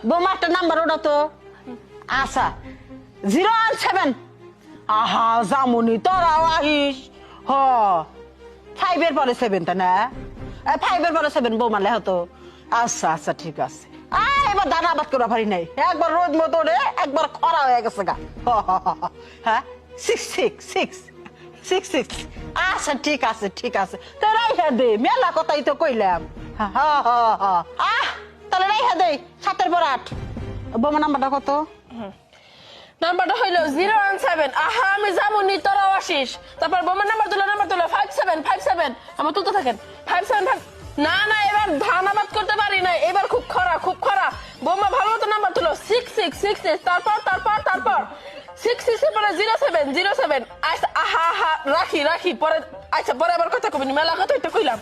বোমারটা number ওটা তো আচ্ছা 017 আহা জামুনি তোরাও আহিস হ 5 এর পরে 7 তা না 5 এর পরে 7 বোমা লেহ তো আচ্ছা আচ্ছা ঠিক আছে এবার দানা আবাদ করা পারি নাই একবার রোদ মতো রে একবার খরা হয়ে গেছে গা হ্যাঁ 6 আচ্ছা ঠিক আছে তো রাইহা দে মেলা কথাই তো কইলাম তাহলে রাইহা দে 7 পর 8 বোমা নাম্বারটা কত নাম্বারটা হইলো 017 আহা আমি যাবনি তোরাও আসিস তারপর বোমার নাম্বার তুলো 57 আমার তুলতে থাকেন 57 না এবার ধান আবাদ করতে পারি না এবার খুব খরা বোমা ভালো মতো নাম্বার তুলো 66 তারপর 66 এর পরে 07 আচ্ছা আহা রাখি পরে আচ্ছা পরে আবার কথা কবিনি মেলা কথা তো কইলাম